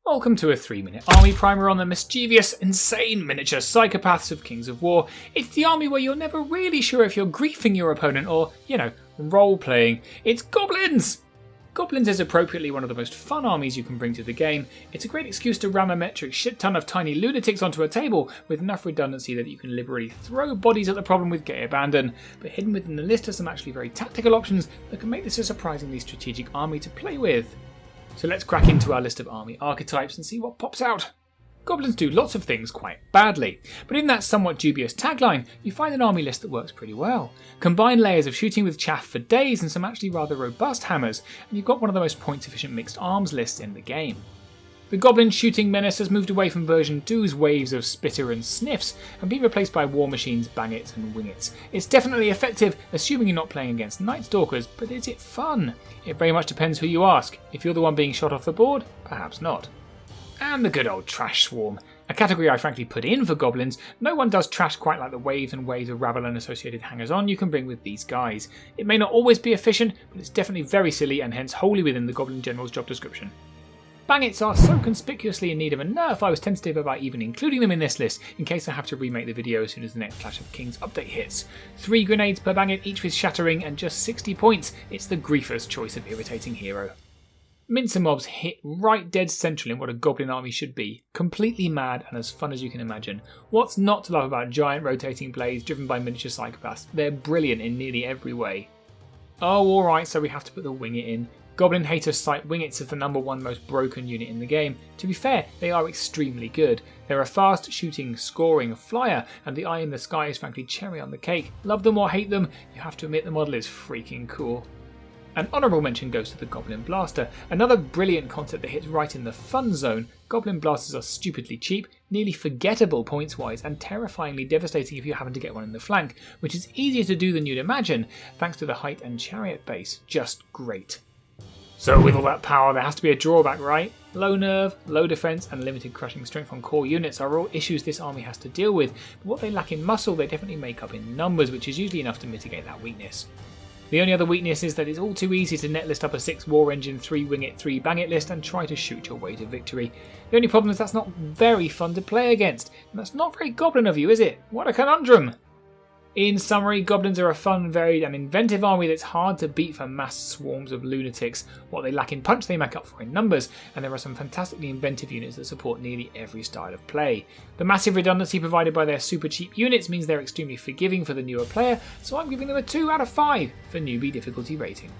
Welcome to a 3-minute army primer on the mischievous, insane miniature psychopaths of Kings of War. It's the army where you're never really sure if you're griefing your opponent or, role-playing. It's Goblins! Goblins is appropriately one of the most fun armies you can bring to the game. It's a great excuse to ram a metric shit ton of tiny lunatics onto a table with enough redundancy that you can liberally throw bodies at the problem with gay abandon. But hidden within the list are some actually very tactical options that can make this a surprisingly strategic army to play with. So let's crack into our list of army archetypes and see what pops out. Goblins do lots of things quite badly, but in that somewhat dubious tagline, you find an army list that works pretty well. Combine layers of shooting with chaff for days and some actually rather robust hammers, and you've got one of the most points-efficient mixed arms lists in the game. The Goblin shooting menace has moved away from version 2's waves of spitter and sniffs and been replaced by war machines, bangits and wingits. It's definitely effective, assuming you're not playing against Night Stalkers, but is it fun? It very much depends who you ask. If you're the one being shot off the board, perhaps not. And the good old Trash Swarm, a category I frankly put in for Goblins. No one does trash quite like the waves and waves of rabble and associated hangers-on you can bring with these guys. It may not always be efficient, but it's definitely very silly and hence wholly within the Goblin General's job description. Bangits are so conspicuously in need of a nerf I was tentative about even including them in this list in case I have to remake the video as soon as the next Clash of Kings update hits. 3 grenades per bangit, each with shattering and just 60 points. It's the griefer's choice of irritating hero. Mincer mobs hit right dead central in what a Goblin army should be. Completely mad and as fun as you can imagine. What's not to love about giant rotating blades driven by miniature psychopaths? They're brilliant in nearly every way. Oh alright, so we have to put the wingit in. Goblin haters cite wingits as the #1 most broken unit in the game. To be fair, they are extremely good. They're a fast shooting, scoring flyer, and the eye in the sky is frankly cherry on the cake. Love them or hate them, you have to admit the model is freaking cool. An honourable mention goes to the Goblin Blaster, another brilliant concept that hits right in the fun zone. Goblin Blasters are stupidly cheap, nearly forgettable points-wise, and terrifyingly devastating if you happen to get one in the flank, which is easier to do than you'd imagine, thanks to the height and chariot base. Just great. So with all that power, there has to be a drawback, right? Low nerve, low defense, and limited crushing strength on core units are all issues this army has to deal with, but what they lack in muscle they definitely make up in numbers, which is usually enough to mitigate that weakness. The only other weakness is that it's all too easy to netlist up a 6 war engine, 3 wingit, 3 bangit list and try to shoot your way to victory. The only problem is that's not very fun to play against, and that's not very Goblin of you, is it? What a conundrum! In summary, Goblins are a fun, varied and inventive army that's hard to beat for mass swarms of lunatics. What they lack in punch they make up for in numbers, and there are some fantastically inventive units that support nearly every style of play. The massive redundancy provided by their super cheap units means they're extremely forgiving for the newer player, so I'm giving them a 2 out of 5 for newbie difficulty rating.